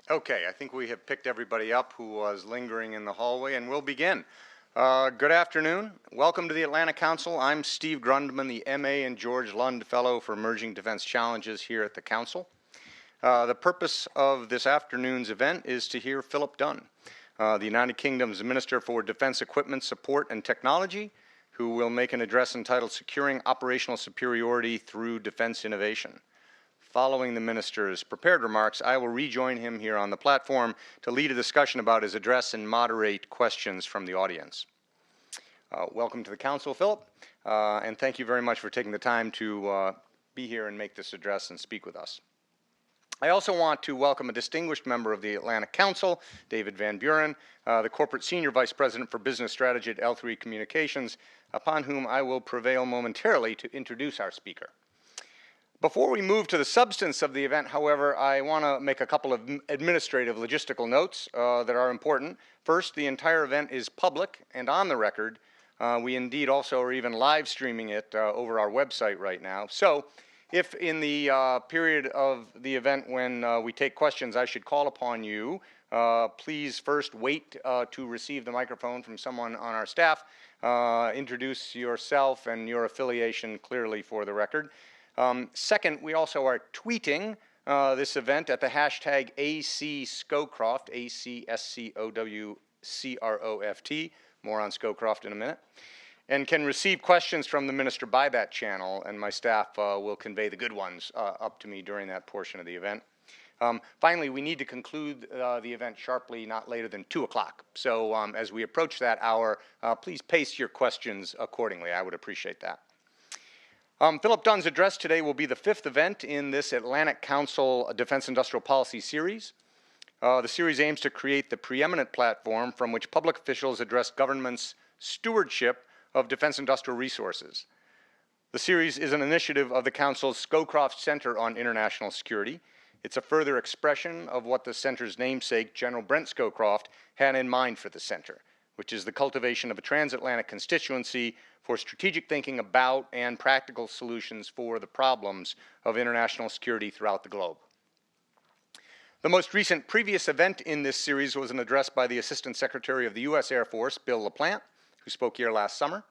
Okay, I think we have picked everybody up who was lingering in the hallway, and we'll begin. Good afternoon. Welcome to the Atlanta Council. I'm Steve Grundman, the M.A. and George Lund Fellow for Emerging Defense Challenges here at the Council. The purpose of this afternoon's event is to hear Philip Dunn, the United Kingdom's Minister for Defense Equipment Support and Technology, who will make an address entitled Securing Operational Superiority Through Defense Innovation. Following the minister's prepared remarks, I will rejoin him here on the platform to lead a discussion about his address and moderate questions from the audience. Welcome to the Council, Philip, and thank you very much for taking the time to be here and make this address and speak with us. I also want to welcome a distinguished member of the Atlanta Council, David Van Buren, the Corporate Senior Vice President for Business Strategy at L3 Communications, upon whom I will prevail momentarily to introduce our speaker. Before we move to the substance of the event, however, I want to make a couple of administrative logistical notes that are important. First, the entire event is public and on the record. We indeed also are even live streaming it over our website right now. So if in the period of the event when we take questions, I should call upon you, please first wait to receive the microphone from someone on our staff. Introduce yourself and your affiliation clearly for the record. Second, we also are tweeting this event at the hashtag ACScowcroft, ACSCOWCROFT, more on Scowcroft in a minute, and can receive questions from the minister by that channel, and my staff will convey the good ones up to me during that portion of the event. Finally, we need to conclude the event sharply, not later than 2 o'clock. So as we approach that hour, please pace your questions accordingly. I would appreciate that. Philip Dunn's address today will be the 5th event in this Atlantic Council Defense Industrial Policy Series. The series aims to create the preeminent platform from which public officials address government's stewardship of defense industrial resources. The series is an initiative of the Council's Scowcroft Center on International Security. It's a further expression of what the Center's namesake, General Brent Scowcroft, had in mind for the Center, which is the cultivation of a transatlantic constituency for strategic thinking about and practical solutions for the problems of international security throughout the globe. The most recent previous event in this series was an address by the Assistant Secretary of the U.S. Air Force, Bill LaPlante, who spoke here last summer.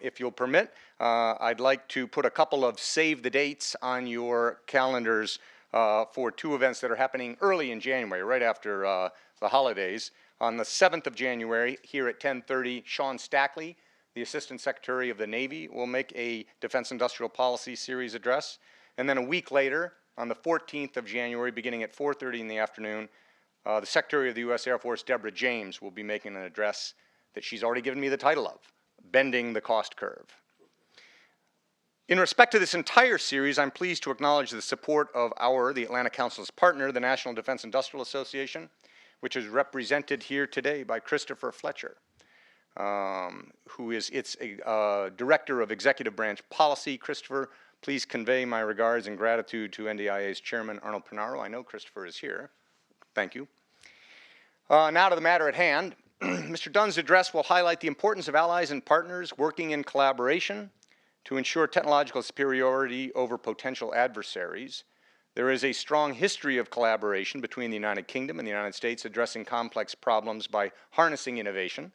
If you'll permit, I'd like to put a couple of save the dates on your calendars for 2 events that are happening early in January, right after the holidays. On the 7th of January, here at 10:30, Sean Stackley, the Assistant Secretary of the Navy, will make a Defense Industrial Policy Series address. And then a week later, on the 14th of January, beginning at 4:30 in the afternoon, the Secretary of the U.S. Air Force, Deborah James, will be making an address that she's already given me the title of, Bending the Cost Curve. In respect to this entire series, I'm pleased to acknowledge the support of the Atlanta Council's partner, the National Defense Industrial Association, which is represented here today by Christopher Fletcher, who is its Director of Executive Branch Policy. Christopher, please convey my regards and gratitude to NDIA's Chairman Arnold Pinaro. I know Christopher is here. Thank you. Now to the matter at hand. Mr. Dunn's address will highlight the importance of allies and partners working in collaboration to ensure technological superiority over potential adversaries. There is a strong history of collaboration between the United Kingdom and the United States addressing complex problems by harnessing innovation.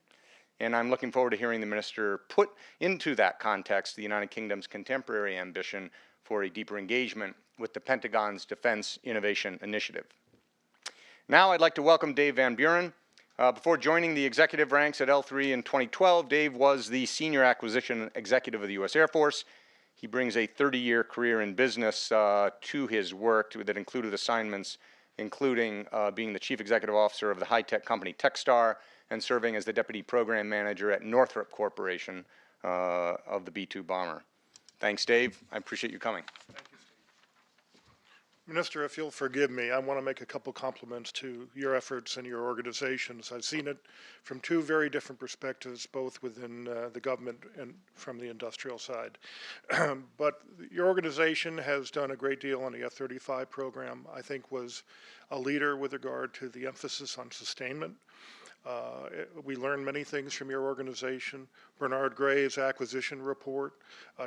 And I'm looking forward to hearing the minister put into that context the United Kingdom's contemporary ambition for a deeper engagement with the Pentagon's Defense Innovation Initiative. Now I'd like to welcome Dave Van Buren. Before joining the executive ranks at L3 in 2012, Dave was the Senior Acquisition Executive of the U.S. Air Force. He brings a 30-year career in business to his work that included assignments including being the Chief Executive Officer of the high-tech company Techstar and serving as the Deputy Program Manager at Northrop Corporation of the B-2 bomber. Thanks, Dave. I appreciate you coming. Thank you, Steve. Minister, if you'll forgive me, I want to make a couple compliments to your efforts and your organizations. I've seen it from 2 very different perspectives, both within the government and from the industrial side. But your organization has done a great deal on the F-35 program. I think was a leader with regard to the emphasis on sustainment. We learned many things from your organization. Bernard Gray's acquisition report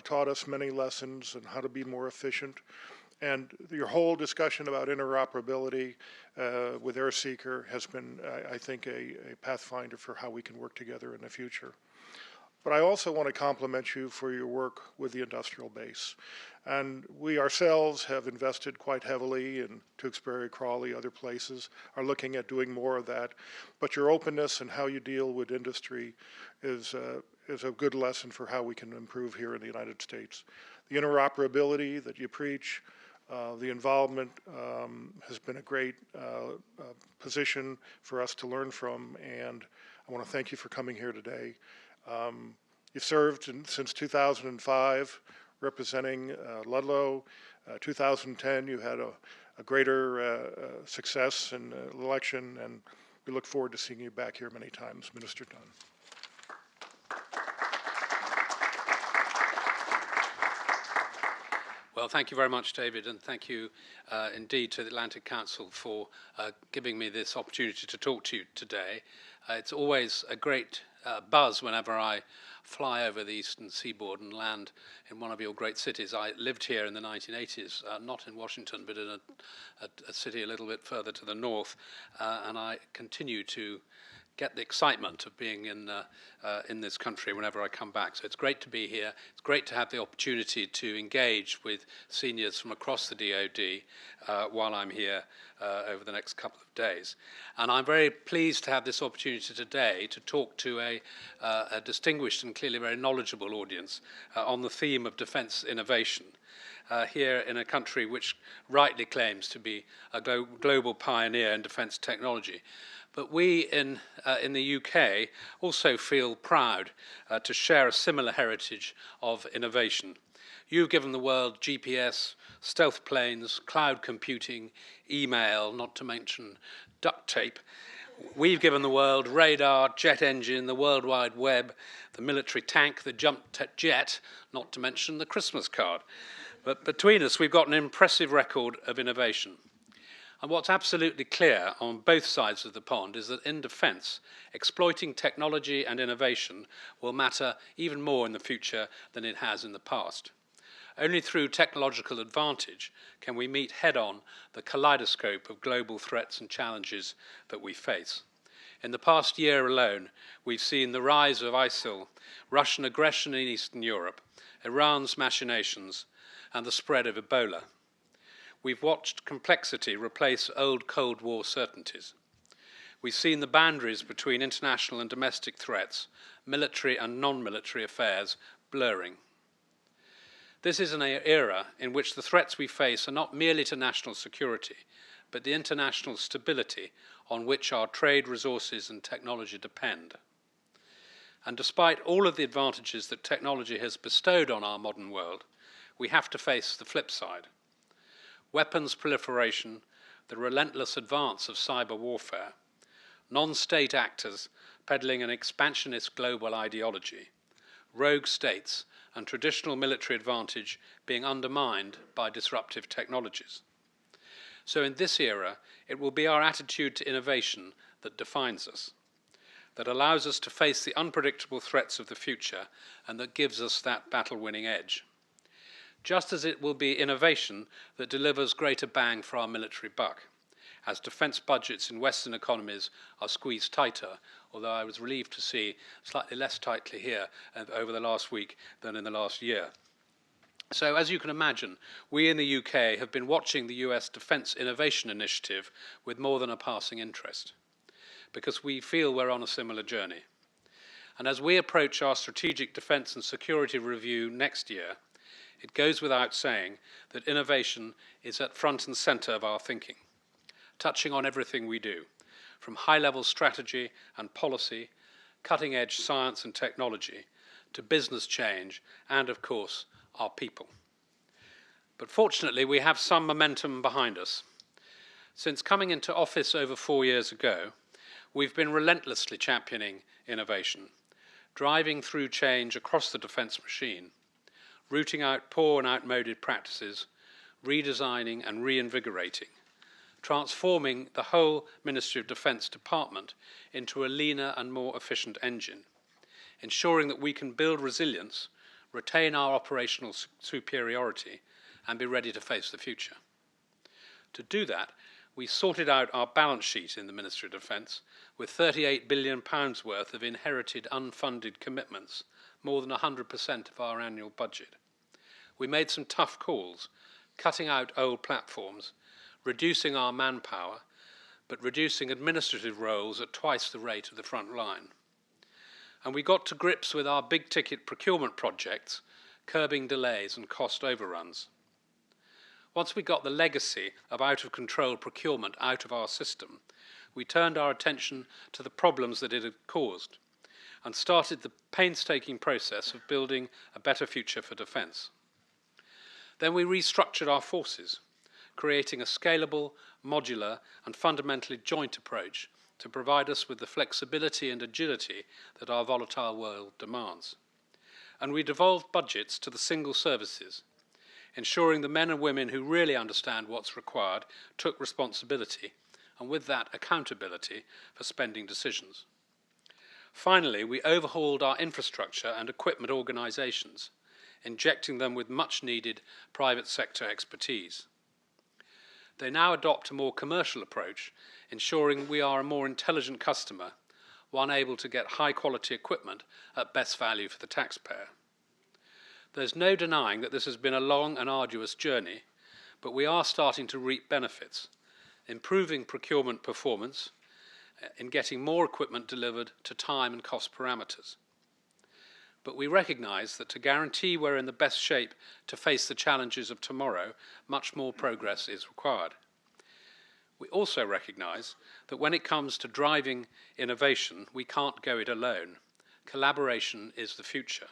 taught us many lessons on how to be more efficient. And your whole discussion about interoperability with AirSeeker has been, I think, a pathfinder for how we can work together in the future. But I also want to compliment you for your work with the industrial base. And we ourselves have invested quite heavily in Tewksbury, Crawley, other places, are looking at doing more of that. But your openness and how you deal with industry is a good lesson for how we can improve here in the United States. The interoperability that you preach, the involvement has been a great position for us to learn from, and I want to thank you for coming here today. You've served since 2005 representing Ludlow. 2010 you had a greater success in the election, and we look forward to seeing you back here many times. Minister Dunn. Well, thank you very much, David, and thank you indeed to the Atlantic Council for giving me this opportunity to talk to you today. It's always a great buzz whenever I fly over the eastern seaboard and land in one of your great cities. I lived here in the 1980s, not in Washington, but in a city a little bit further to the north, and I continue to get the excitement of being in this country whenever I come back. So it's great to be here. It's great to have the opportunity to engage with seniors from across the DoD while I'm here over the next couple of days. And I'm very pleased to have this opportunity today to talk to a distinguished and clearly very knowledgeable audience on the theme of defence innovation. Here in a country which rightly claims to be a global pioneer in defence technology. But we in the UK also feel proud to share a similar heritage of innovation. You've given the world GPS, stealth planes, cloud computing, email, not to mention duct tape. We've given the world radar, jet engine, the World Wide Web, the military tank, the jump jet, not to mention the Christmas card. But between us, we've got an impressive record of innovation. And what's absolutely clear on both sides of the pond is that in defence, exploiting technology and innovation will matter even more in the future than it has in the past. Only through technological advantage can we meet head-on the kaleidoscope of global threats and challenges that we face. In the past year alone, we've seen the rise of ISIL, Russian aggression in Eastern Europe, Iran's machinations, and the spread of Ebola. We've watched complexity replace old Cold War certainties. We've seen the boundaries between international and domestic threats, military and non-military affairs blurring. This is an era in which the threats we face are not merely to national security, but the international stability on which our trade, resources and technology depend. And despite all of the advantages that technology has bestowed on our modern world, we have to face the flip side. Weapons proliferation, the relentless advance of cyber warfare, non-state actors peddling an expansionist global ideology, rogue states and traditional military advantage being undermined by disruptive technologies. So in this era, it will be our attitude to innovation that defines us, that allows us to face the unpredictable threats of the future and that gives us that battle-winning edge. Just as it will be innovation that delivers greater bang for our military buck, as defence budgets in Western economies are squeezed tighter, although I was relieved to see slightly less tightly here over the last week than in the last year. So as you can imagine, we in the UK have been watching the US Defence Innovation Initiative with more than a passing interest, because we feel we're on a similar journey. And as we approach our Strategic Defence and Security Review next year, it goes without saying that innovation is at front and centre of our thinking, touching on everything we do, from high-level strategy and policy, cutting-edge science and technology, to business change, and of course, our people. But fortunately, we have some momentum behind us. Since coming into office over 4 years ago, we've been relentlessly championing innovation, driving through change across the defence machine, rooting out poor and outmoded practices, redesigning and reinvigorating, transforming the whole Ministry of Defence department into a leaner and more efficient engine, ensuring that we can build resilience, retain our operational superiority, and be ready to face the future. To do that, we sorted out our balance sheet in the Ministry of Defence with £38 billion worth of inherited unfunded commitments, more than 100% of our annual budget. We made some tough calls, cutting out old platforms, reducing our manpower, but reducing administrative roles at twice the rate of the front line. And we got to grips with our big-ticket procurement projects, curbing delays and cost overruns. Once we got the legacy of out-of-control procurement out of our system, we turned our attention to the problems that it had caused and started the painstaking process of building a better future for defence. Then we restructured our forces, creating a scalable, modular and fundamentally joint approach to provide us with the flexibility and agility that our volatile world demands. And we devolved budgets to the single services, ensuring the men and women who really understand what's required took responsibility, and with that accountability for spending decisions. Finally, we overhauled our infrastructure and equipment organisations, injecting them with much needed private sector expertise. They now adopt a more commercial approach, ensuring we are a more intelligent customer, one able to get high quality equipment at best value for the taxpayer. There's no denying that this has been a long and arduous journey, but we are starting to reap benefits, improving procurement performance, in getting more equipment delivered to time and cost parameters. But we recognise that to guarantee we're in the best shape to face the challenges of tomorrow, much more progress is required. We also recognise that when it comes to driving innovation, we can't go it alone. Collaboration is the future.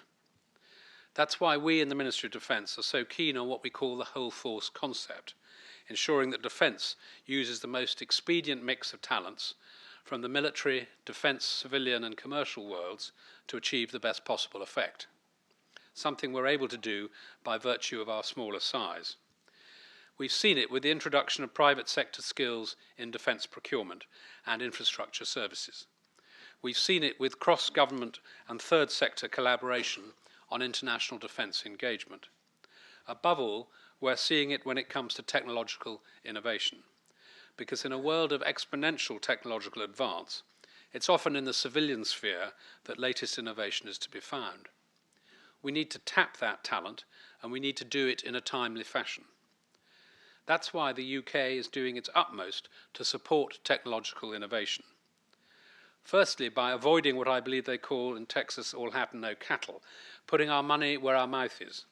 That's why we in the Ministry of Defence are so keen on what we call the whole force concept, ensuring that defence uses the most expedient mix of talents from the military, defence, civilian and commercial worlds to achieve the best possible effect, something we're able to do by virtue of our smaller size. We've seen it with the introduction of private sector skills in defence procurement and infrastructure services. We've seen it with cross-government and third sector collaboration on international defence engagement. Above all, we're seeing it when it comes to technological innovation, because in a world of exponential technological advance, it's often in the civilian sphere that latest innovation is to be found. We need to tap that talent, and we need to do it in a timely fashion. That's why the UK is doing its utmost to support technological innovation. Firstly, by avoiding what I believe they call in Texas all happen no cattle, putting our money where our mouth is,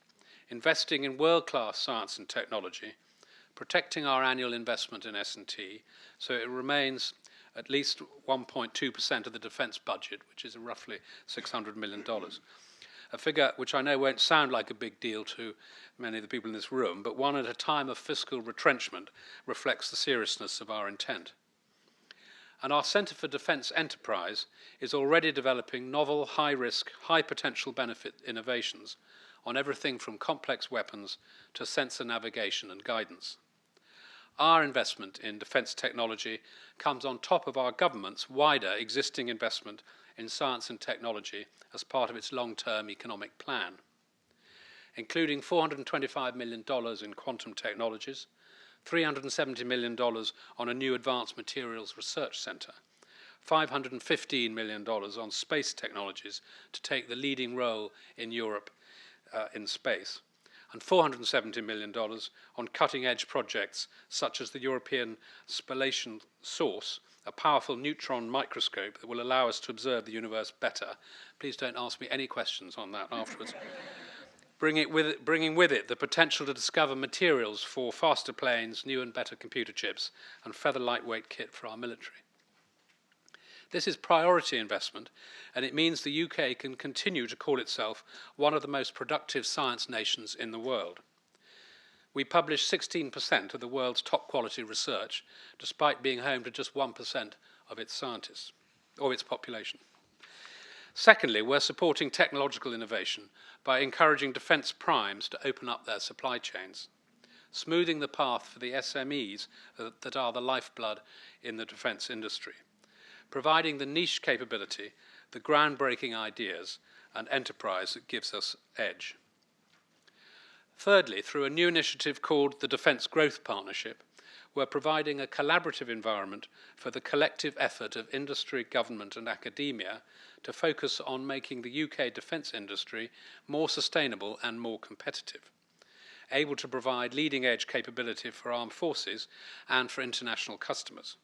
investing in world-class science and technology, protecting our annual investment in S&T so it remains at least 1.2% of the defence budget, which is roughly $600 million. A figure which I know won't sound like a big deal to many of the people in this room, but one at a time of fiscal retrenchment reflects the seriousness of our intent. And our Centre for Defence Enterprise is already developing novel, high-risk, high-potential benefit innovations on everything from complex weapons to sensor navigation and guidance. Our investment in defence technology comes on top of our government's wider existing investment in science and technology as part of its long-term economic plan, including $425 million in quantum technologies, $370 million on a new advanced materials research centre, $515 million on space technologies to take the leading role in Europe in space, and $470 million on cutting-edge projects such as the European Spallation Source, a powerful neutron microscope that will allow us to observe the universe better. Please don't ask me any questions on that afterwards. Bringing with it the potential to discover materials for faster planes, new and better computer chips, and feather lightweight kit for our military. This is priority investment, and it means the UK can continue to call itself one of the most productive science nations in the world. We publish 16% of the world's top quality research, despite being home to just 1% of its scientists, or its population. Secondly, we're supporting technological innovation by encouraging defence primes to open up their supply chains, smoothing the path for the SMEs that are the lifeblood in the defence industry, providing the niche capability, the groundbreaking ideas, and enterprise that gives us edge. Thirdly, through a new initiative called the Defence Growth Partnership, we're providing a collaborative environment for the collective effort of industry, government and academia to focus on making the UK defence industry more sustainable and more competitive, able to provide leading-edge capability for armed forces and for international customers.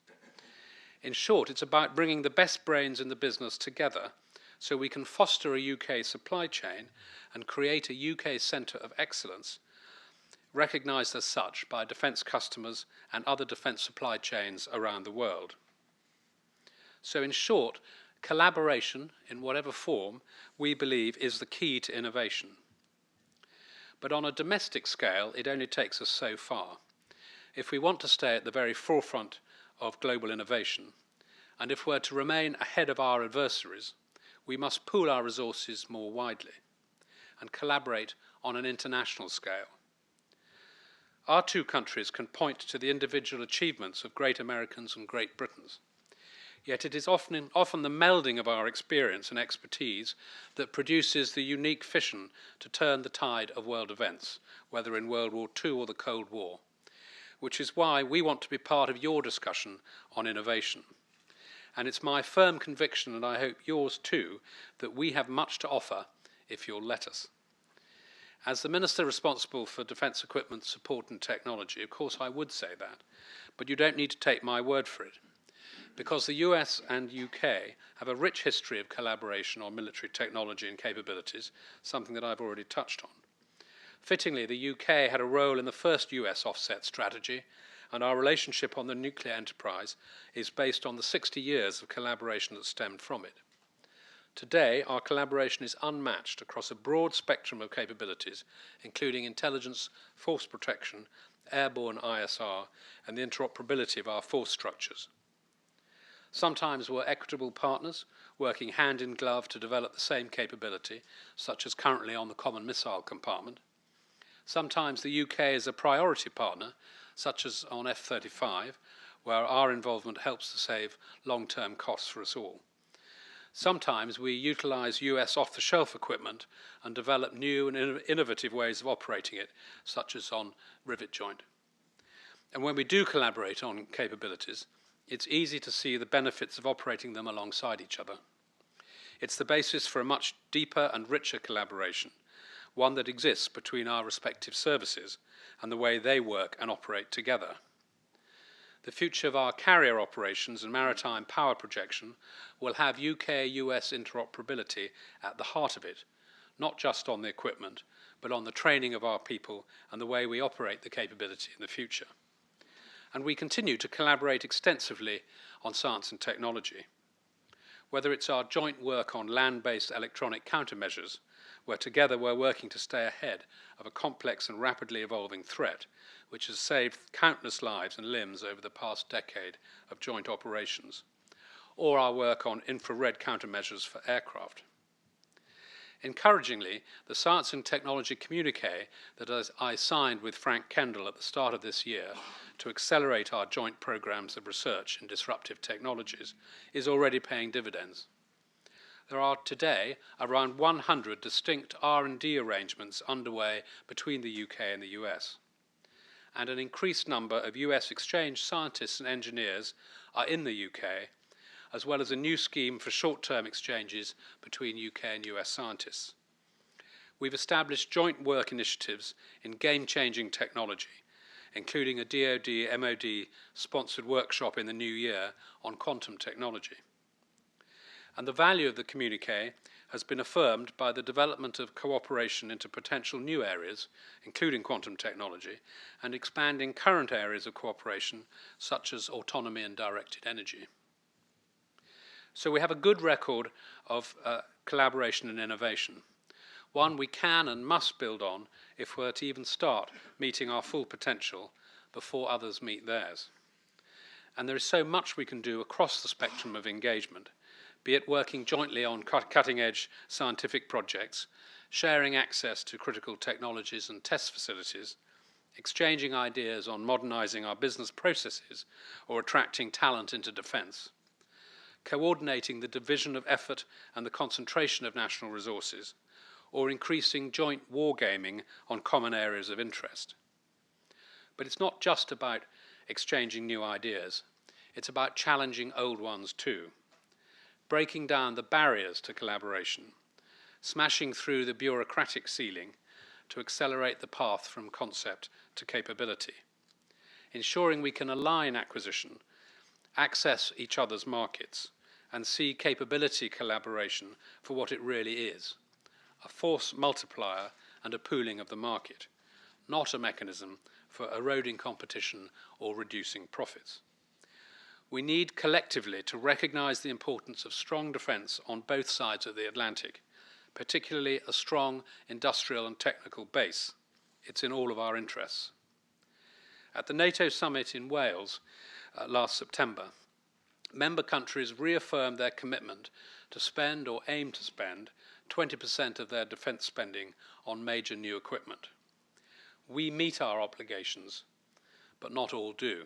In short, it's about bringing the best brains in the business together so we can foster a UK supply chain and create a UK centre of excellence recognised as such by defence customers and other defence supply chains around the world. So in short, collaboration, in whatever form, we believe is the key to innovation. But on a domestic scale, it only takes us so far. If we want to stay at the very forefront of global innovation, and if we're to remain ahead of our adversaries, we must pool our resources more widely and collaborate on an international scale. Our two countries can point to the individual achievements of great Americans and Great Britons. Yet it is often the melding of our experience and expertise that produces the unique fission to turn the tide of world events, whether in World War II or the Cold War, which is why we want to be part of your discussion on innovation. And it's my firm conviction, and I hope yours too, that we have much to offer if you'll let us. As the Minister responsible for defence equipment, support and technology, of course I would say that, but you don't need to take my word for it, because the US and UK have a rich history of collaboration on military technology and capabilities, something that I've already touched on. Fittingly, the UK had a role in the first US offset strategy, and our relationship on the nuclear enterprise is based on the 60 years of collaboration that stemmed from it. Today, our collaboration is unmatched across a broad spectrum of capabilities, including intelligence, force protection, airborne ISR, and the interoperability of our force structures. Sometimes we're equitable partners, working hand in glove to develop the same capability, such as currently on the Common Missile Compartment. Sometimes the UK is a priority partner, such as on F-35, where our involvement helps to save long-term costs for us all. Sometimes we utilise US off-the-shelf equipment and develop new and innovative ways of operating it, such as on rivet joint. And when we do collaborate on capabilities, it's easy to see the benefits of operating them alongside each other. It's the basis for a much deeper and richer collaboration, one that exists between our respective services and the way they work and operate together. The future of our carrier operations and maritime power projection will have UK-US interoperability at the heart of it, not just on the equipment, but on the training of our people and the way we operate the capability in the future. And we continue to collaborate extensively on science and technology. Whether it's our joint work on land-based electronic countermeasures, where together we're working to stay ahead of a complex and rapidly evolving threat, which has saved countless lives and limbs over the past decade of joint operations, or our work on infrared countermeasures for aircraft. Encouragingly, the Science and Technology communiqué that I signed with Frank Kendall at the start of this year to accelerate our joint programs of research in disruptive technologies is already paying dividends. There are today around 100 distinct R&D arrangements underway between the UK and the US. And an increased number of US exchange scientists and engineers are in the UK, as well as a new scheme for short-term exchanges between UK and US scientists. We've established joint work initiatives in game-changing technology, including a DoD-MOD sponsored workshop in the new year on quantum technology. And the value of the communiqué has been affirmed by the development of cooperation into potential new areas, including quantum technology, and expanding current areas of cooperation, such as autonomy and directed energy. So we have a good record of collaboration and innovation, one we can and must build on if we're to even start meeting our full potential before others meet theirs. And there is so much we can do across the spectrum of engagement, be it working jointly on cutting-edge scientific projects, sharing access to critical technologies and test facilities, exchanging ideas on modernising our business processes or attracting talent into defence, coordinating the division of effort and the concentration of national resources, or increasing joint wargaming on common areas of interest. But it's not just about exchanging new ideas. It's about challenging old ones too, breaking down the barriers to collaboration, smashing through the bureaucratic ceiling to accelerate the path from concept to capability, ensuring we can align acquisition, access each other's markets, and see capability collaboration for what it really is, a force multiplier and a pooling of the market, not a mechanism for eroding competition or reducing profits. We need collectively to recognise the importance of strong defence on both sides of the Atlantic, particularly a strong industrial and technical base. It's in all of our interests. At the NATO summit in Wales last September, member countries reaffirmed their commitment to spend or aim to spend 20% of their defence spending on major new equipment. We meet our obligations, but not all do.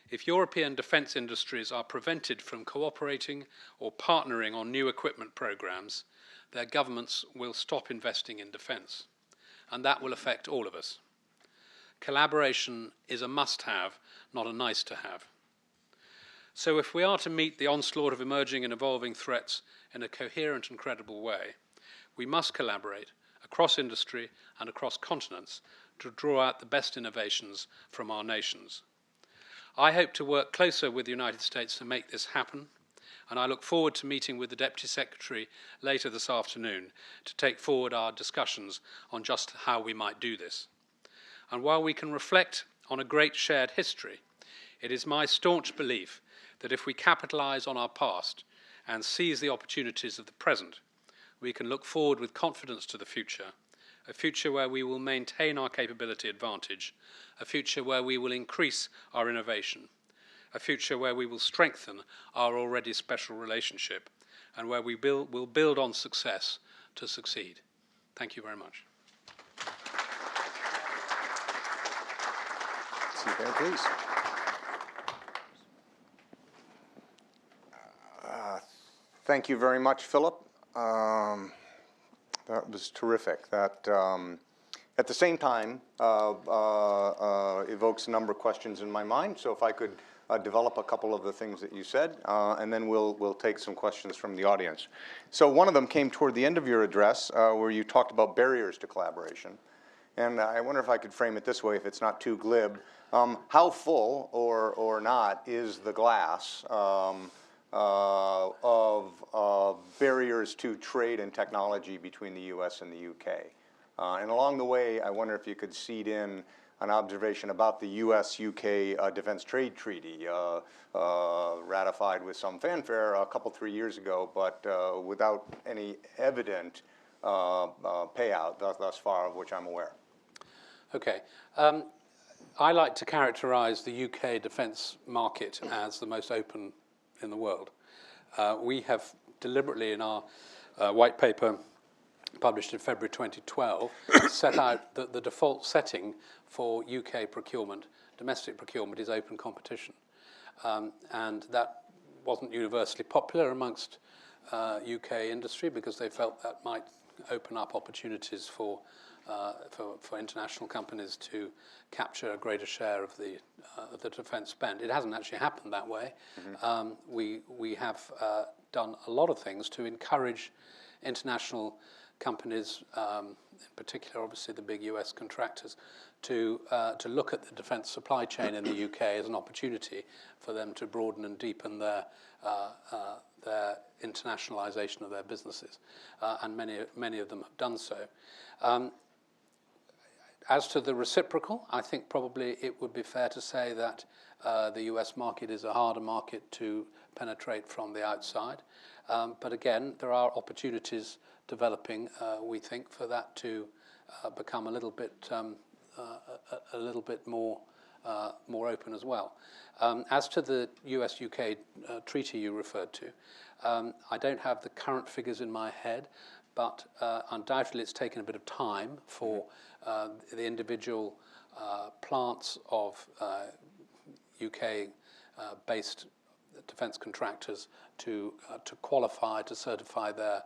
If European defence industries are prevented from cooperating or partnering on new equipment programmes, their governments will stop investing in defence, and that will affect all of us. Collaboration is a must-have, not a nice-to-have. So if we are to meet the onslaught of emerging and evolving threats in a coherent and credible way, we must collaborate across industry and across continents to draw out the best innovations from our nations. I hope to work closer with the United States to make this happen, and I look forward to meeting with the Deputy Secretary later this afternoon to take forward our discussions on just how we might do this. And while we can reflect on a great shared history, it is my staunch belief that if we capitalise on our past and seize the opportunities of the present, we can look forward with confidence to the future, a future where we will maintain our capability advantage, a future where we will increase our innovation, a future where we will strengthen our already special relationship, and where we will build on success to succeed. Thank you very much. Seat there, please. Thank you very much, Philip. That was terrific. That, at the same time, evokes a number of questions in my mind. So if I could develop a couple of the things that you said, and then we'll take some questions from the audience. So one of them came toward the end of your address, where you talked about barriers to collaboration. And I wonder if I could frame it this way, if it's not too glib. How full or not is the glass of barriers to trade and technology between the U.S. and the U.K.? And along the way, I wonder if you could seed in an observation about the U.S.-UK Defense Trade Treaty, ratified with some fanfare a couple, 3 years ago, but without any evident payout thus far, of which I'm aware. Okay. I like to characterise the UK defence market as the most open in the world. We have deliberately, in our white paper published in February 2012, set out that the default setting for UK procurement, domestic procurement, is open competition. And that wasn't universally popular amongst UK industry because they felt that might open up opportunities for international companies to capture a greater share of the defence spend. It hasn't actually happened that way. Mm-hmm. We have done a lot of things to encourage international companies, in particular, obviously the big US contractors, to look at the defence supply chain in the UK as an opportunity for them to broaden and deepen their internationalisation of their businesses, and many of them have done so. As to the reciprocal, I think probably it would be fair to say that the US market is a harder market to penetrate from the outside. But again, there are opportunities developing, we think, for that to become a little bit more open as well. As to the US-UK treaty you referred to, I don't have the current figures in my head, but undoubtedly it's taken a bit of time for the individual plants of UK-based defence contractors to qualify, to certify their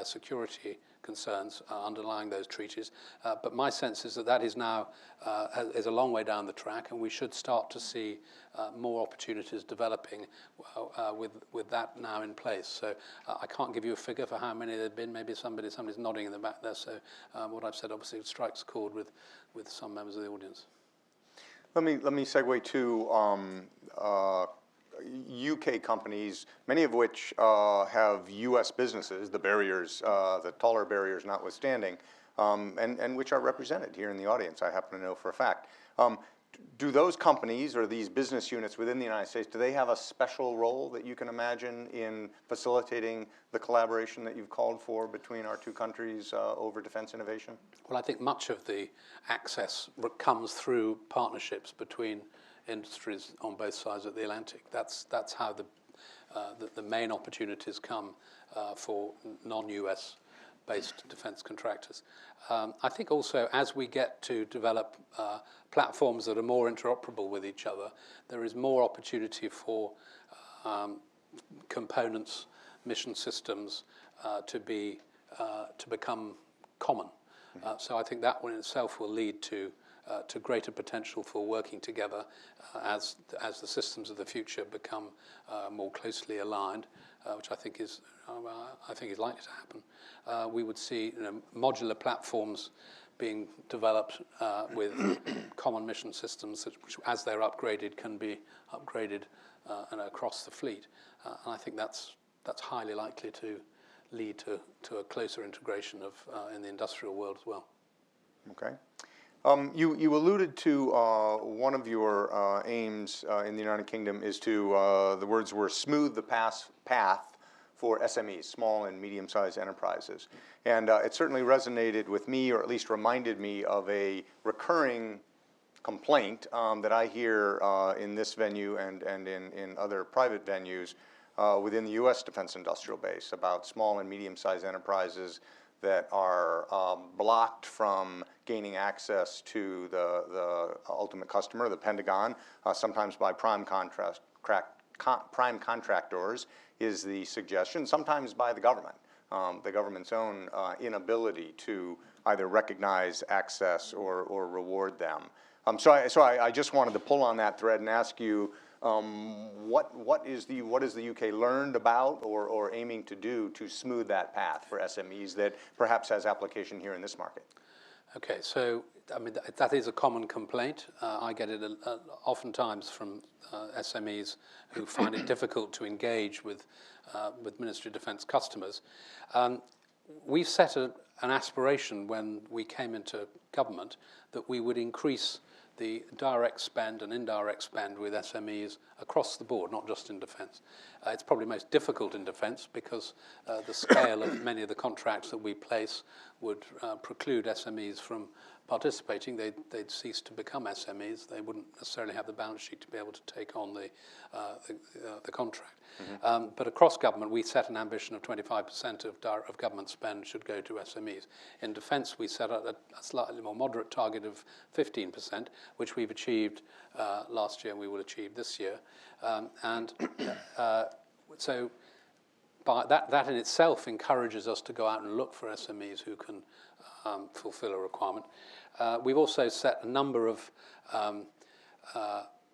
security concerns underlying those treaties. But my sense is that that is now is a long way down the track, and we should start to see more opportunities developing with that now in place. So I can't give you a figure for how many there have been. Maybe somebody's nodding in the back there. So what I've said obviously strikes a chord with some members of the audience. Let me segue to UK companies, many of which have US businesses, the barriers, the taller barriers notwithstanding, and which are represented here in the audience, I happen to know for a fact. Do those companies or these business units within the United States, do they have a special role that you can imagine in facilitating the collaboration that you've called for between our two countries over defense innovation? Well, I think much of the access comes through partnerships between industries on both sides of the Atlantic. That's how the main opportunities come for non-US based defense contractors. I think also as we get to develop platforms that are more interoperable with each other, there is more opportunity for components, mission systems to become common. So I think that one in itself will lead to greater potential for working together as the systems of the future become more closely aligned, which I think is likely to happen. We would see modular platforms being developed with common mission systems, which, as they're upgraded, can be upgraded and across the fleet. And I think that's highly likely to lead to a closer integration of in the industrial world as well. Okay. You alluded to one of your aims in the United Kingdom is to, the words were smooth the path for SMEs, small and medium-sized enterprises. And it certainly resonated with me, or at least reminded me of a recurring complaint that I hear in this venue and in other private venues within the U.S. defense industrial base about small and medium-sized enterprises that are blocked from gaining access to the ultimate customer, the Pentagon, sometimes by prime contractors is the suggestion, sometimes by the government's own inability to either recognize access or reward them. So I just wanted to pull on that thread and ask you, what is the UK learned about or aiming to do to smooth that path for SMEs that perhaps has application here in this market? Okay, so I mean that is a common complaint. I get it oftentimes from SMEs who find it difficult to engage with Ministry of Defence customers. We've set an aspiration when we came into government that we would increase the direct spend and indirect spend with SMEs across the board, not just in defence. It's probably most difficult in defence because the scale of many of the contracts that we place would preclude SMEs from participating. They'd cease to become SMEs. They wouldn't necessarily have the balance sheet to be able to take on the contract. Mm-hmm. But across government, we set an ambition of 25% of government spend should go to SMEs. In defence, we set a slightly more moderate target of 15%, which we've achieved last year and we will achieve this year. So by that in itself encourages us to go out and look for SMEs who can fulfill a requirement. We've also set a number of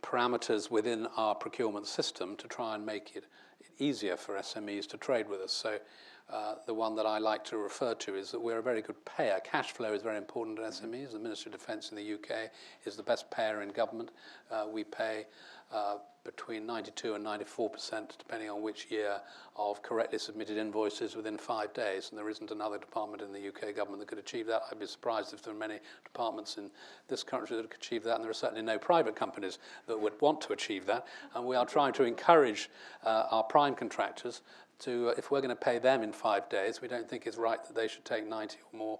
parameters within our procurement system to try and make it easier for SMEs to trade with us. So the one that I like to refer to is that we're a very good payer. Cash flow is very important to SMEs. The Ministry of Defence in the UK is the best payer in government. We pay between 92 and 94%, depending on which year, of correctly submitted invoices within 5 days. And there isn't another department in the UK government that could achieve that. I'd be surprised if there were many departments in this country that could achieve that. And there are certainly no private companies that would want to achieve that. And we are trying to encourage our prime contractors to, if we're going to pay them in 5 days, we don't think it's right that they should take 90 or more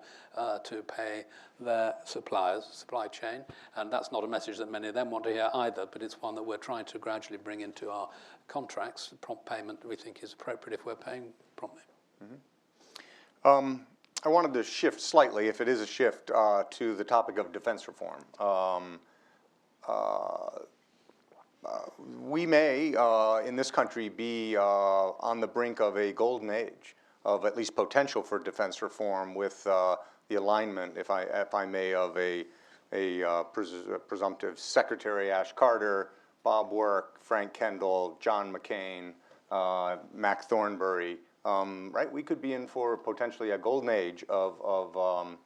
to pay their suppliers, supply chain. And that's not a message that many of them want to hear either, but it's one that we're trying to gradually bring into our contracts. Prompt payment we think is appropriate if we're paying promptly. Mm-hmm. I wanted to shift slightly, if it is a shift, to the topic of defense reform. we may, in this country, be on the brink of a golden age of at least potential for defense reform with the alignment, if I may, of a presumptive Secretary Ash Carter, Bob Work, Frank Kendall, John McCain, Mac Thornberry, right? We could be in for potentially a golden age of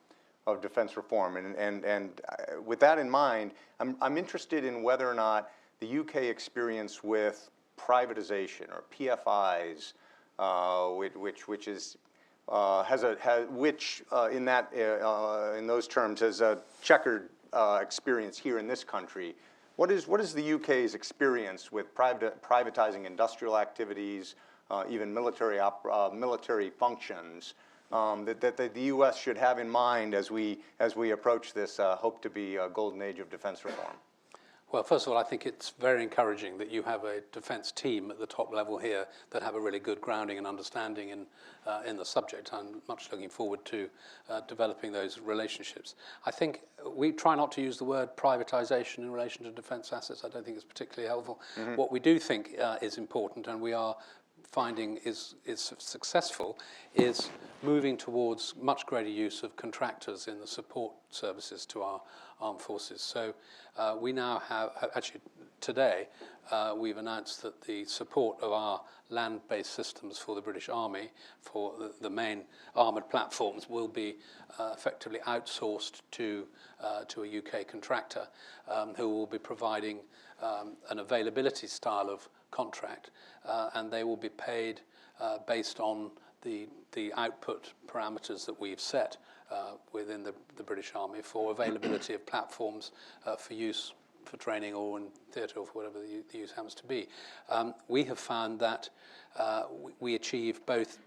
defense reform. And with that in mind, I'm interested in whether or not the UK experience with privatization or PFIs, which is in those terms has a checkered experience here in this country. What is the UK's experience with privatizing industrial activities, even military functions, that the U.S. should have in mind as we approach this hope to be a golden age of defense reform? Well, first of all, I think it's very encouraging that you have a defence team at the top level here that have a really good grounding and understanding in the subject. I'm much looking forward to developing those relationships. I think we try not to use the word privatisation in relation to defence assets. I don't think it's particularly helpful. Mm-hmm. What we do think is important, and we are finding is successful, is moving towards much greater use of contractors in the support services to our armed forces. So we now have, actually today, we've announced that the support of our land-based systems for the British Army, for the main armoured platforms, will be effectively outsourced to a UK contractor who will be providing an availability style of contract, and they will be paid based on the output parameters that we've set within the British Army for availability of platforms for use for training or in theatre or for whatever the use happens to be. We have found that we achieve both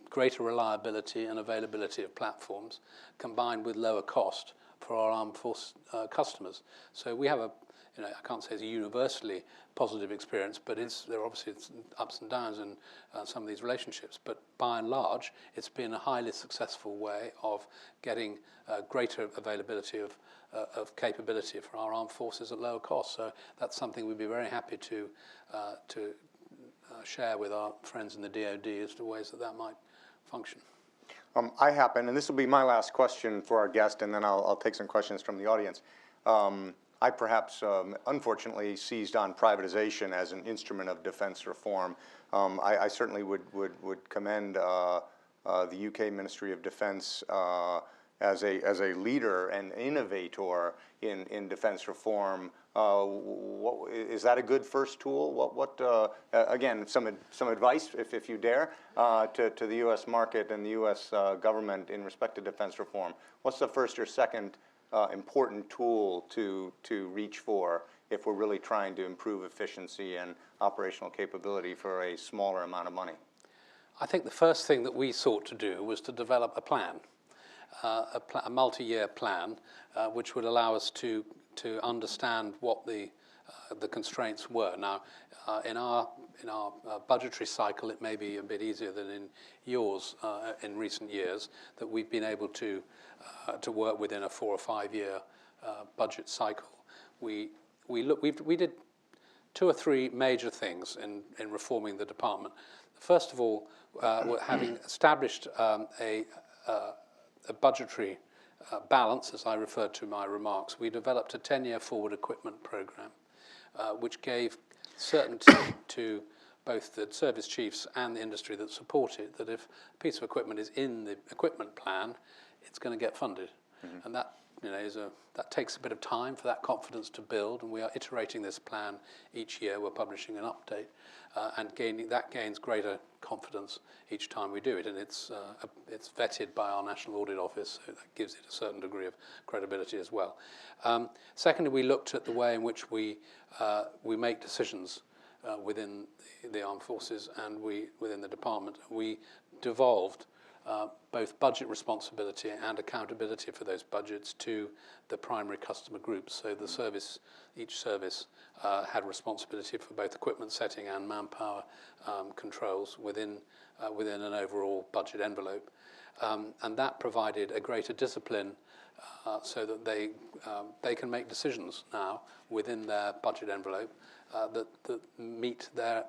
greater reliability and availability of platforms combined with lower cost for our armed force customers. So we have I can't say it's a universally positive experience, but there are obviously ups and downs in some of these relationships. But by and large, it's been a highly successful way of getting greater availability of capability for our armed forces at lower cost. So that's something we'd be very happy to share with our friends in the DoD as to ways that might function. I happen, and this will be my last question for our guest, and then I'll take some questions from the audience. I perhaps, unfortunately, seized on privatization as an instrument of defense reform. I certainly would commend the UK Ministry of Defense as a leader and innovator in defense reform. Is that a good first tool? Again, some advice, if you dare, to the U.S. market and the U.S. government in respect to defense reform. What's the first or second important tool to reach for if we're really trying to improve efficiency and operational capability for a smaller amount of money? I think the first thing that we sought to do was to develop a plan, a multi-year plan, which would allow us to understand what the constraints were. Now, in our budgetary cycle, it may be a bit easier than in yours in recent years, that we've been able to work within a 4 or 5 year budget cycle. We did 2 or 3 major things in reforming the department. First of all, having established a budgetary balance, as I referred to in my remarks, we developed a 10-year forward equipment program, which gave certainty to both the service chiefs and the industry that support it, that if a piece of equipment is in the equipment plan, it's going to get funded. Mm-hmm. And that that takes a bit of time for that confidence to build, and we are iterating this plan each year. We're publishing an update, and that gains greater confidence each time we do it, and it's vetted by our National Audit Office, so that gives it a certain degree of credibility as well. Secondly, we looked at the way in which we make decisions within the armed forces and within the department. We devolved both budget responsibility and accountability for those budgets to the primary customer groups. So each service had responsibility for both equipment setting and manpower controls within an overall budget envelope. And that provided a greater discipline so that they can make decisions now within their budget envelope that meet their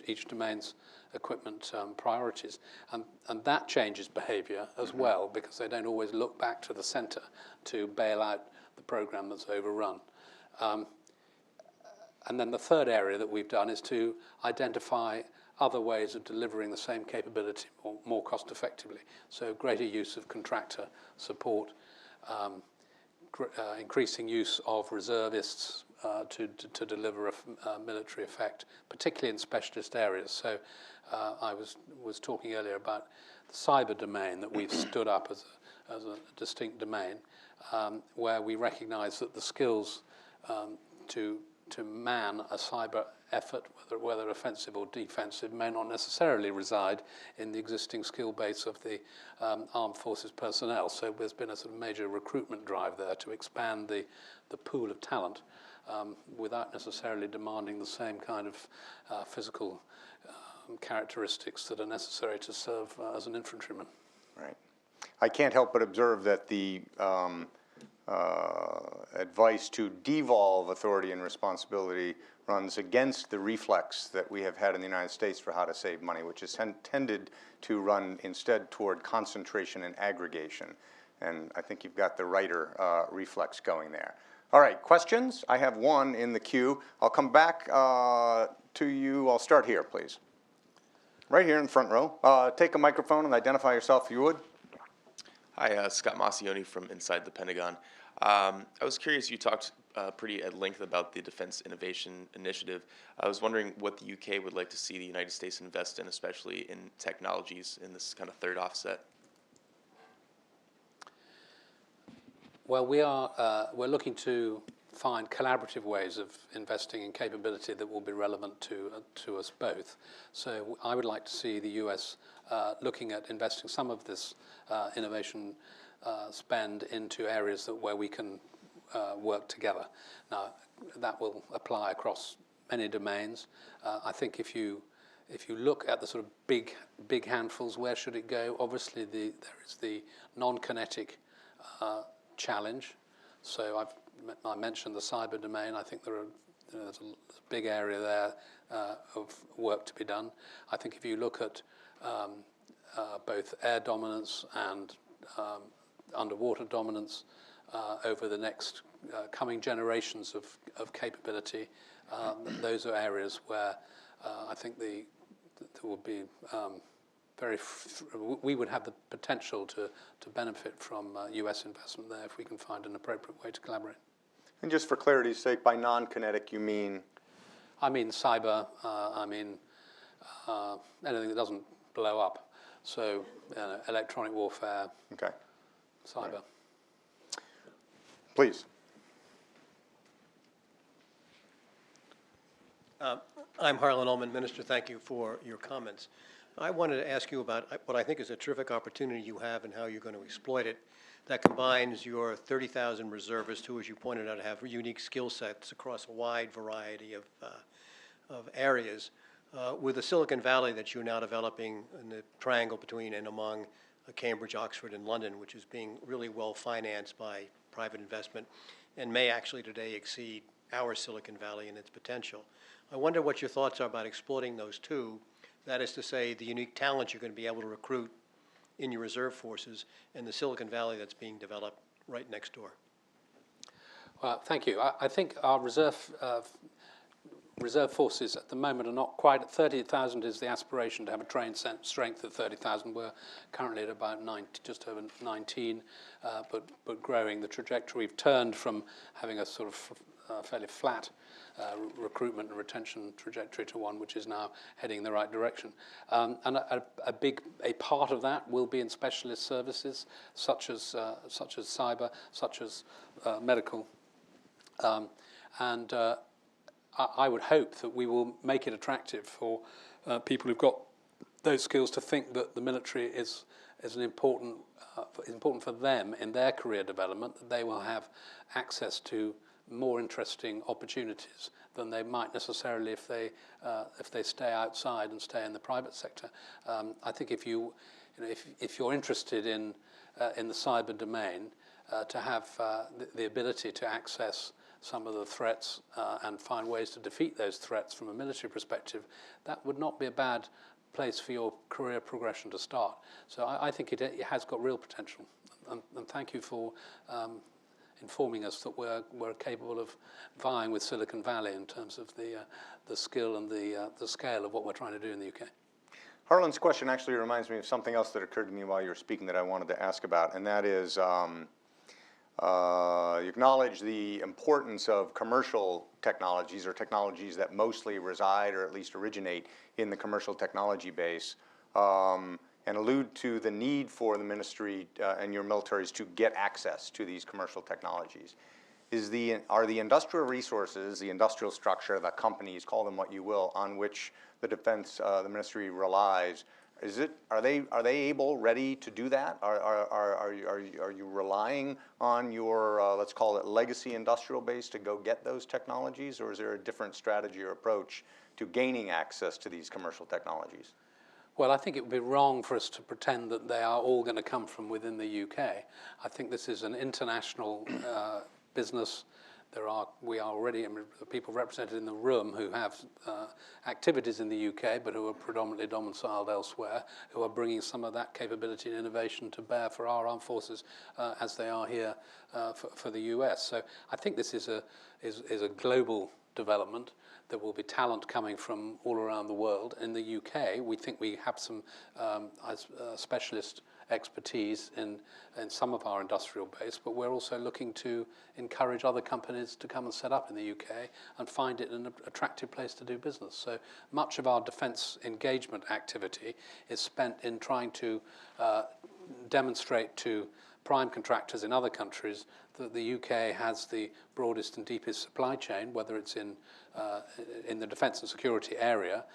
each domain's equipment priorities, and that changes behaviour as well, because they don't always look back to the centre to bail out the programme that's overrun. And then the third area that we've done is to identify other ways of delivering the same capability more cost effectively. So greater use of contractor support, increasing use of reservists to deliver a military effect, particularly in specialist areas. So I was talking earlier about the cyber domain that we've stood up as a distinct domain, where we recognise that the skills to man a cyber effort, whether offensive or defensive, may not necessarily reside in the existing skill base of the armed forces personnel. So there's been a sort of major recruitment drive there to expand the pool of talent without necessarily demanding the same kind of physical characteristics that are necessary to serve as an infantryman. Right. I can't help but observe that the advice to devolve authority and responsibility runs against the reflex that we have had in the United States for how to save money, which is tended to run instead toward concentration and aggregation. And I think you've got the writer reflex going there. All right, questions? I have one in the queue. I'll come back to you. I'll start here, please. Right here in the front row. Take a microphone and identify yourself if you would. Hi, Scott Massioni from Inside the Pentagon. I was curious, you talked pretty at length about the Defense Innovation Initiative. I was wondering what the UK would like to see the United States invest in, especially in technologies in this kind of third offset. Well, we're looking to find collaborative ways of investing in capability that will be relevant to us both. So I would like to see the US looking at investing some of this innovation spend into areas where we can work together. Now, that will apply across many domains. I think if you look at the sort of big handfuls, where should it go? Obviously, there is the non-kinetic challenge. So I mentioned the cyber domain. I think there's a big area there of work to be done. I think if you look at both air dominance and underwater dominance over the next coming generations of capability, those are areas where I think there will be we would have the potential to benefit from US investment there if we can find an appropriate way to collaborate. And just for clarity's sake, by non-kinetic you mean? I mean cyber, I mean anything that doesn't blow up. So electronic warfare, Okay. cyber. Right. Please. I'm Harlan Ullman, Minister. Thank you for your comments. I wanted to ask you about what I think is a terrific opportunity you have and how you're going to exploit it. That combines your 30,000 reservists who, as you pointed out, have unique skill sets across a wide variety of areas, with the Silicon Valley that you're now developing in the triangle between and among Cambridge, Oxford, and London, which is being really well financed by private investment and may actually today exceed our Silicon Valley in its potential. I wonder what your thoughts are about exploiting those two, that is to say, the unique talent you're going to be able to recruit in your reserve forces and the Silicon Valley that's being developed right next door. Well, thank you. I think our reserve forces at the moment are not quite at 30,000 is the aspiration to have a trained strength of 30,000. We're currently at about 90, just over 19, but growing. The trajectory, we've turned from having a sort of fairly flat recruitment and retention trajectory to one which is now heading in the right direction. And a part of that will be in specialist services such as cyber, such as medical. I would hope that we will make it attractive for people who've got those skills to think that the military is an important for them in their career development, that they will have access to more interesting opportunities than they might necessarily if they stay outside and stay in the private sector. I think if you're interested in the cyber domain, to have the ability to access some of the threats and find ways to defeat those threats from a military perspective, that would not be a bad place for your career progression to start. So I think it has got real potential. And thank you for informing us that we're capable of vying with Silicon Valley in terms of the skill and the scale of what we're trying to do in the UK. Harlan's question actually reminds me of something else that occurred to me while you were speaking that I wanted to ask about, and that is you acknowledge the importance of commercial technologies or technologies that mostly reside or at least originate in the commercial technology base, and allude to the need for the ministry and your militaries to get access to these commercial technologies. Are the industrial resources, the industrial structure, the companies, call them what you will, on which the the ministry relies, are they able, ready to do that? Are you relying on your let's call it legacy industrial base to go get those technologies, or is there a different strategy or approach to gaining access to these commercial technologies? Well, I think it would be wrong for us to pretend that they are all going to come from within the UK. I think this is an international business. We are already, the people represented in the room who have activities in the UK, but who are predominantly domiciled elsewhere, who are bringing some of that capability and innovation to bear for our armed forces as they are here for the US. So I think this is a global development. There will be talent coming from all around the world. In the UK, we think we have some specialist expertise in some of our industrial base, but we're also looking to encourage other companies to come and set up in the UK and find it an attractive place to do business. So much of our defence engagement activity is spent in trying to demonstrate to prime contractors in other countries that the UK has the broadest and deepest supply chain, whether it's in the defence and security area,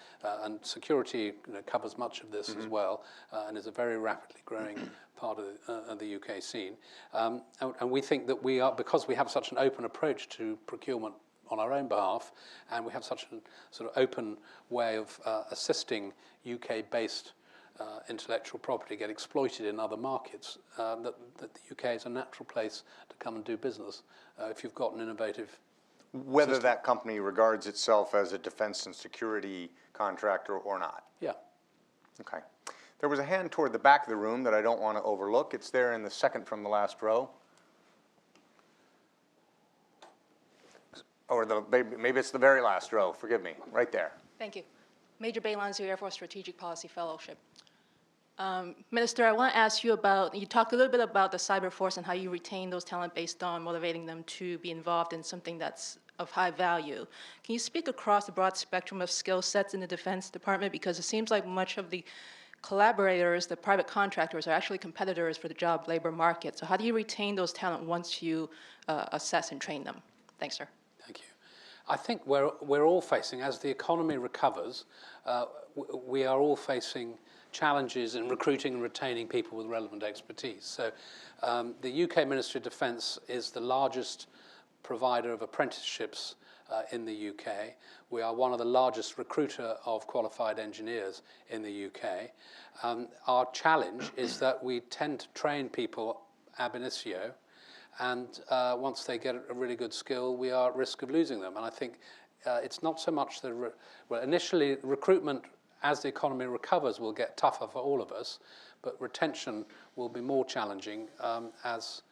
and security covers much of this as well, and is a very rapidly growing part of the UK scene. And we think that we are, because we have such an open approach to procurement on our own behalf, and we have such a sort of open way of assisting UK-based intellectual property get exploited in other markets, that the UK is a natural place to come and do business if you've got an innovative Whether that company regards itself as a defense and security contractor or not. Yeah. Okay. There was a hand toward the back of the room that I don't want to overlook. It's there in the second from the last row. Or maybe it's the very last row. Forgive me. Right there. Thank you. Major Baylanzu, Air Force Strategic Policy Fellowship. Minister, I want to ask you about, you talked a little bit about the cyber force and how you retain those talent based on motivating them to be involved in something that's of high value. Can you speak across the broad spectrum of skill sets in the Defense Department? Because it seems like much of the collaborators, the private contractors, are actually competitors for the job labor market. So how do you retain those talent once you assess and train them? Thanks, sir. Thank you. I think we're all facing, as the economy recovers, we are all facing challenges in recruiting and retaining people with relevant expertise. So the UK Ministry of Defence is the largest provider of apprenticeships in the UK. We are one of the largest recruiter of qualified engineers in the UK. Our challenge is that we tend to train people ab initio, and once they get a really good skill, we are at risk of losing them. And I think it's not so much initially recruitment as the economy recovers will get tougher for all of us, but retention will be more challenging as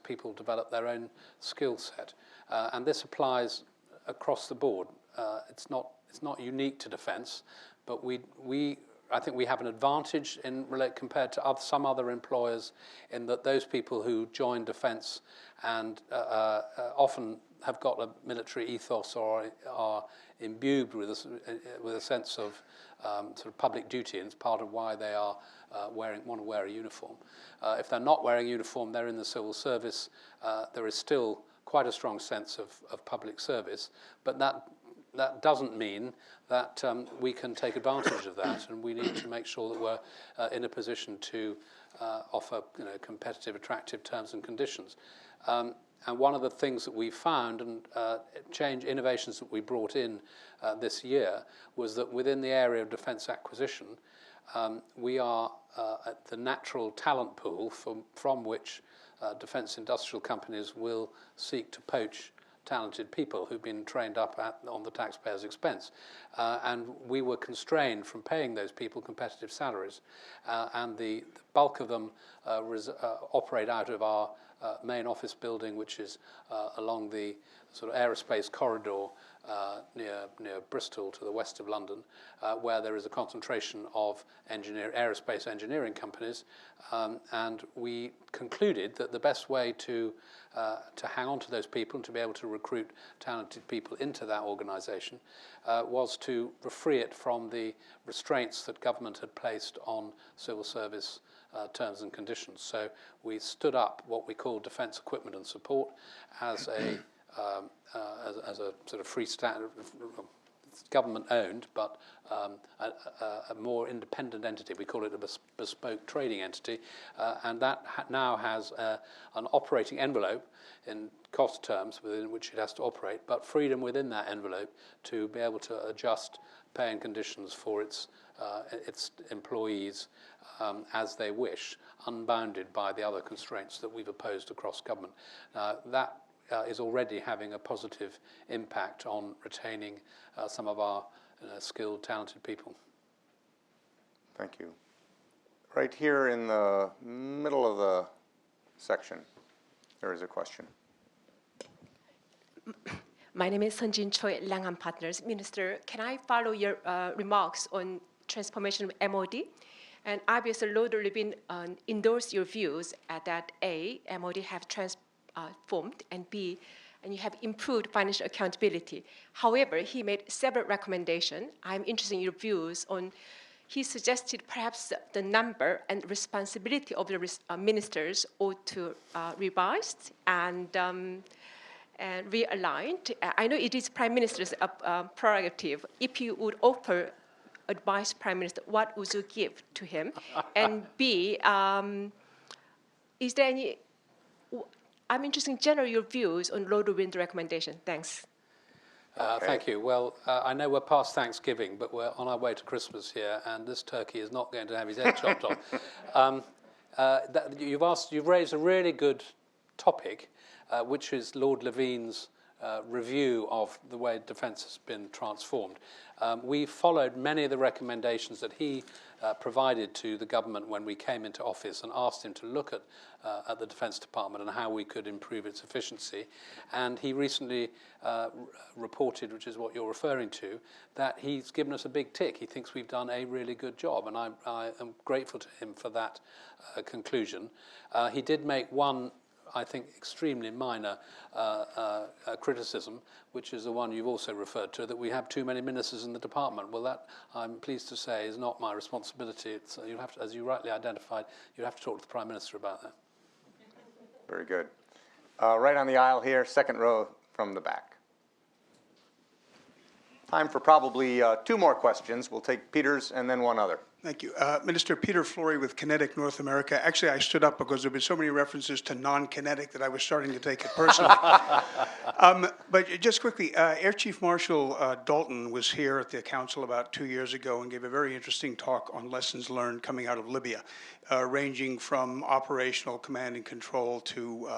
people develop their own skill set. And this applies across the board. It's not unique to defence, but I think we have an advantage compared to some other employers in that those people who join defence and often have got a military ethos or are imbued with a sense of sort of public duty, and it's part of why they are want to wear a uniform. If they're not wearing a uniform, they're in the civil service. There is still quite a strong sense of public service, but that doesn't mean that we can take advantage of that, and we need to make sure that we're in a position to offer competitive, attractive terms and conditions. And one of the things that we found and innovations that we brought in this year was that within the area of defence acquisition, we are at the natural talent pool from which defence industrial companies will seek to poach talented people who've been trained up on the taxpayer's expense. And we were constrained from paying those people competitive salaries. And the bulk of them operate out of our main office building, which is along the sort of aerospace corridor near Bristol to the west of London, where there is a concentration of aerospace engineering companies. And we concluded that the best way to hang on to those people and to be able to recruit talented people into that organisation was to free it from the restraints that government had placed on civil service terms and conditions. So we stood up what we call Defence Equipment and Support as a sort of freestanding, government-owned, but a more independent entity. We call it a bespoke trading entity, and that now has an operating envelope in cost terms within which it has to operate, but freedom within that envelope to be able to adjust pay and conditions for its employees as they wish, unbounded by the other constraints that we've opposed across government. That is already having a positive impact on retaining some of our skilled, talented people. Thank you. Right here in the middle of the section, there is a question. My name is Sunjin Choi, Langham Partners. Minister, can I follow your remarks on transformation of MOD? And obviously, Lord Levin endorsed your views that A, MOD have transformed, and B, and you have improved financial accountability. However, he made several recommendations. I'm interested in your views on, he suggested perhaps the number and responsibility of the ministers ought to revised and realigned. I know it is Prime Minister's prerogative. If you would offer advice, Prime Minister, what would you give to him? And B, is there any, I'm interested in general your views on Lord Levin's recommendation. Thanks. Thank you. Well, I know we're past Thanksgiving, but we're on our way to Christmas here, and this turkey is not going to have his head chopped off. You've raised a really good topic, which is Lord Levin's review of the way defence has been transformed. We followed many of the recommendations that he provided to the government when we came into office and asked him to look at the Defence Department and how we could improve its efficiency. And he recently reported, which is what you're referring to, that he's given us a big tick. He thinks we've done a really good job, and I am grateful to him for that conclusion. He did make one, I think, extremely minor criticism, which is the one you've also referred to, that we have too many ministers in the department. Well, that, I'm pleased to say, is not my responsibility. It's, you have to, as you rightly identified, you have to talk to the Prime Minister about that. Very good. Right on the aisle here, second row from the back. Time for probably two more questions. We'll take Peter's and then one other. Thank you. Minister Peter Flory with Kinetic North America. Actually, I stood up because there have been so many references to non-kinetic that I was starting to take it personally. But just quickly, Air Chief Marshal Dalton was here at the council about 2 years ago and gave a very interesting talk on lessons learned coming out of Libya, ranging from operational command and control to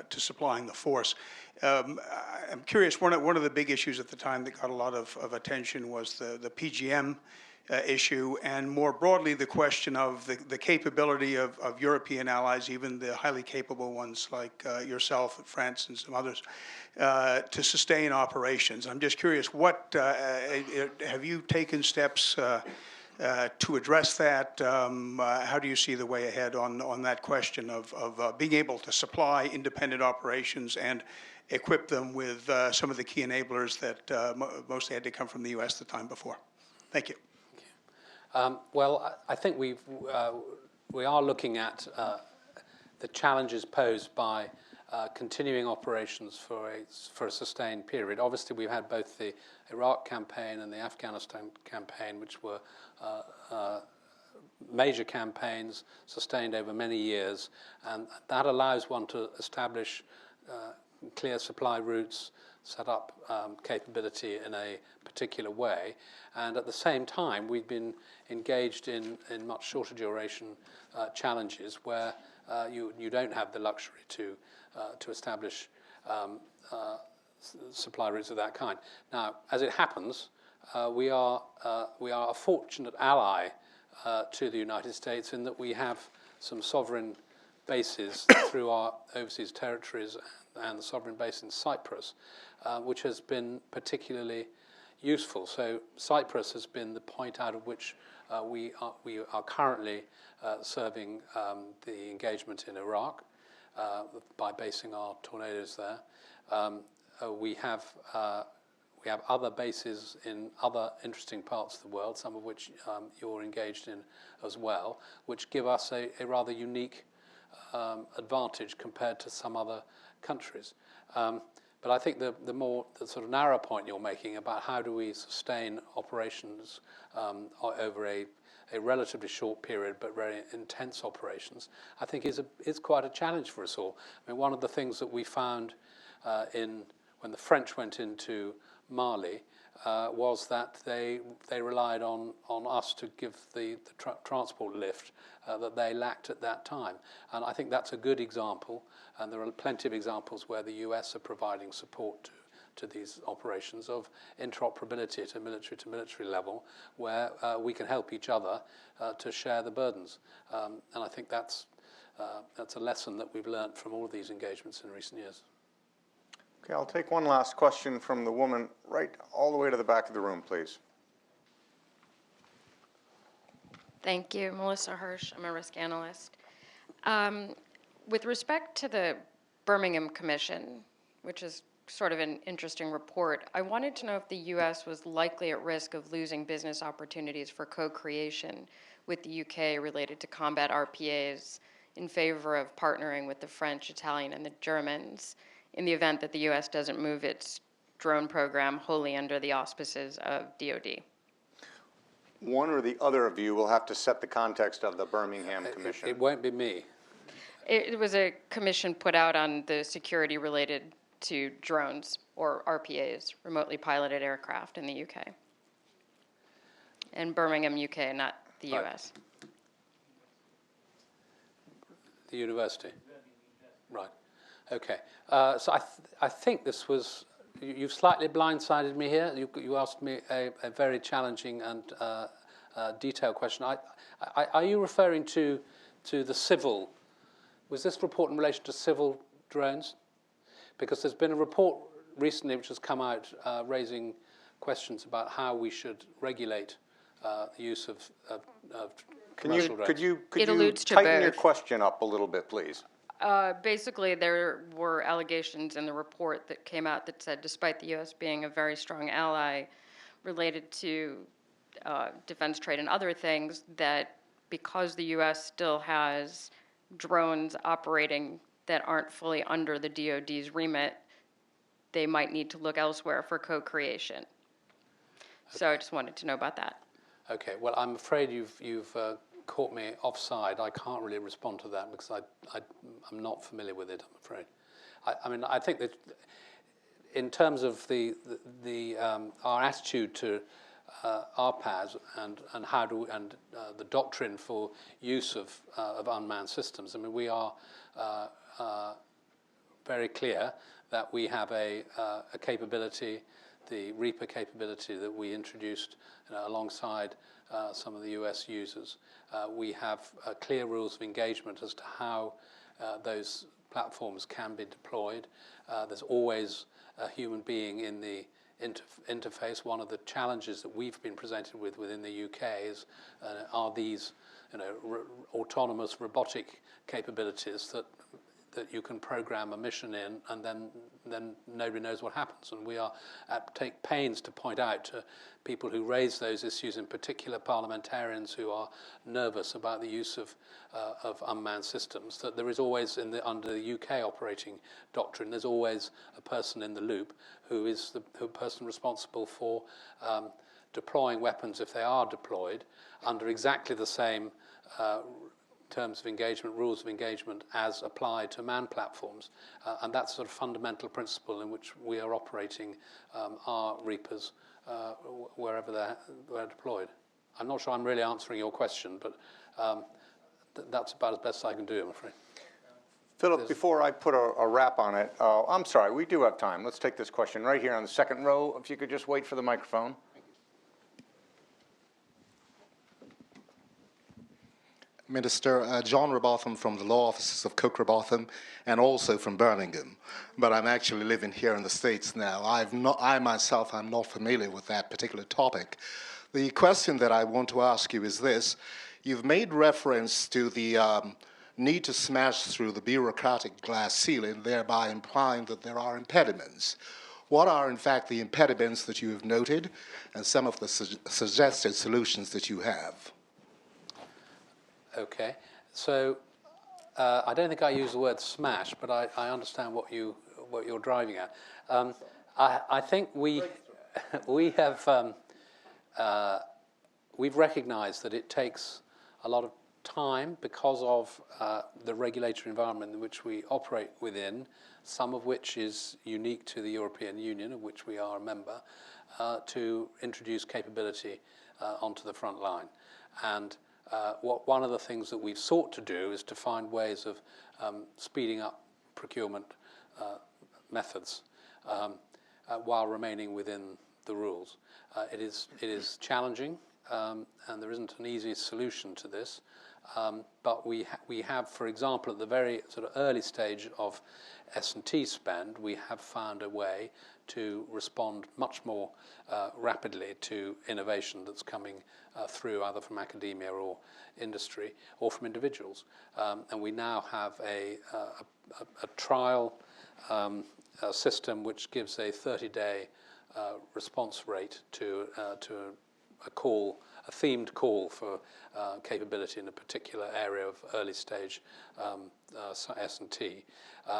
supplying the force. I'm curious, one of the big issues at the time that got a lot of attention was the PGM issue, and more broadly the question of the capability of European allies, even the highly capable ones like yourself, France, and some others, to sustain operations. I'm just curious, what have you taken steps to address that? How do you see the way ahead on that question of being able to supply independent operations and equip them with some of the key enablers that mostly had to come from the U.S. the time before? Thank you. Well, I think we are looking at the challenges posed by continuing operations for a sustained period. Obviously, we've had both the Iraq campaign and the Afghanistan campaign, which were major campaigns sustained over many years, and that allows one to establish clear supply routes, set up capability in a particular way, and at the same time we've been engaged in much shorter duration challenges where you don't have the luxury to establish supply routes of that kind. Now, as it happens, we are a fortunate ally to the United States in that we have some sovereign bases through our overseas territories and the sovereign base in Cyprus, which has been particularly useful. So Cyprus has been the point out of which we are currently serving the engagement in Iraq by basing our tornadoes there. We have other bases in other interesting parts of the world, some of which you're engaged in as well, which give us a rather unique advantage compared to some other countries. But I think the sort of narrow point you're making about how do we sustain operations over a relatively short period but very intense operations, I think is quite a challenge for us all. I mean, one of the things that we found when the French went into Mali was that they relied on us to give the transport lift that they lacked at that time. And I think that's a good example, and there are plenty of examples where the US are providing support to these operations of interoperability at a military level, where we can help each other to share the burdens. And I think that's a lesson that we've learned from all of these engagements in recent years. Okay, I'll take one last question from the woman right all the way to the back of the room, please. Thank you. Melissa Hirsch. I'm a risk analyst. With respect to the Birmingham Commission, which is sort of an interesting report, I wanted to know if the U.S. was likely at risk of losing business opportunities for co-creation with the UK related to combat RPAs in favor of partnering with the French, Italian, and the Germans in the event that the U.S. doesn't move its drone program wholly under the auspices of DoD. One or the other of you will have to set the context of the Birmingham Commission. It won't be me. It was a commission put out on the security related to drones, or RPAs, remotely piloted aircraft in the UK. And Birmingham, UK, not the Right. US. The university. Right. Okay. So I think this was, you've slightly blindsided me here. You asked me a very challenging and detailed question. Are you referring to the civil? Was this report in relation to civil drones? Because there's been a report recently which has come out raising questions about how we should regulate the use of commercial drones. Could you alludes to tighten your both. question up a little bit, please? Basically, there were allegations in the report that came out that said, despite the U.S. being a very strong ally related to defense trade and other things, that because the U.S. still has drones operating that aren't fully under the DoD's remit, they might need to look elsewhere for co-creation. So I just wanted to know about that. Okay. Well, I'm afraid you've caught me offside. I can't really respond to that because I'm not familiar with it, I'm afraid. I mean, I think that in terms of our attitude to RPAS and how do the doctrine for use of unmanned systems, I mean, we are very clear that we have a capability, the Reaper capability that we introduced alongside some of the US users. We have clear rules of engagement as to how those platforms can be deployed. There's always a human being in the interface. One of the challenges that we've been presented with within the UK is are these autonomous robotic capabilities that you can program a mission in, and then nobody knows what happens. And we take pains to point out to people who raise those issues, in particular parliamentarians who are nervous about the use of unmanned systems, that there is always, under the UK operating doctrine, there's always a person in the loop who is the person responsible for deploying weapons if they are deployed under exactly the same terms of engagement, rules of engagement as apply to manned platforms. And that's a sort of fundamental principle in which we are operating our Reapers wherever they're deployed. I'm not sure I'm really answering your question, but that's about as best I can do, I'm afraid. Philip, before I put a wrap on it, I'm sorry, we do have time. Let's take this question right here on the second row. If you could just wait for the microphone. Minister, John Robotham from the law offices of Cook Robotham and also from Birmingham, but I'm actually living here in the States now. I myself am not familiar with that particular topic. The question that I want to ask you is this. You've made reference to the need to smash through the bureaucratic glass ceiling, thereby implying that there are impediments. What are, in fact, the impediments that you have noted and some of the suggested solutions that you have? Okay, so I don't think I use the word smash, but I understand what you're driving at. I think we have we've recognised that it takes a lot of time because of the regulatory environment in which we operate within, some of which is unique to the European Union, of which we are a member, to introduce capability onto the front line. And one of the things that we've sought to do is to find ways of speeding up procurement methods while remaining within the rules. It is challenging, and there isn't an easy solution to this. But we have, for example, at the very sort of early stage of S&T spend, we have found a way to respond much more rapidly to innovation that's coming through either from academia or industry or from individuals. And we now have a trial system which gives a 30-day response rate to a call, a themed call for capability in a particular area of early stage S&T.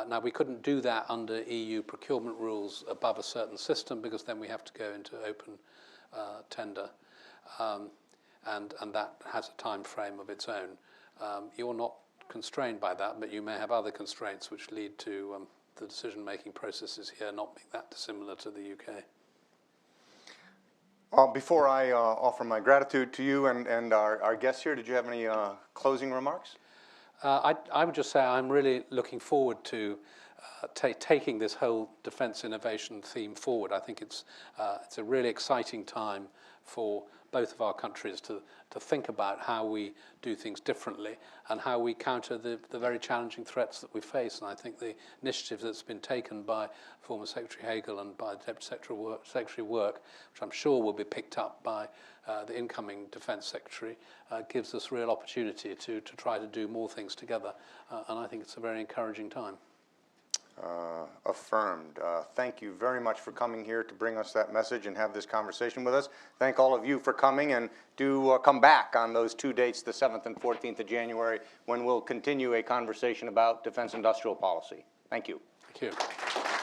Now, we couldn't do that under EU procurement rules above a certain system because then we have to go into open tender, and that has a time frame of its own. You're not constrained by that, but you may have other constraints which lead to the decision-making processes here not being that dissimilar to the UK. Before I offer my gratitude to you and our guests here, did you have any closing remarks? I would just say I'm really looking forward to taking this whole defence innovation theme forward. I think it's a really exciting time for both of our countries to think about how we do things differently and how we counter the very challenging threats that we face. And I think the initiative that's been taken by former Secretary Hagel and by Deputy Secretary Work, which I'm sure will be picked up by the incoming Defence Secretary, gives us real opportunity to try to do more things together. And I think it's a very encouraging time. Affirmed. Thank you very much for coming here to bring us that message and have this conversation with us. Thank all of you for coming, and do come back on those 2 dates, the 7th and 14th of January, when we'll continue a conversation about defense industrial policy. Thank you. Thank you.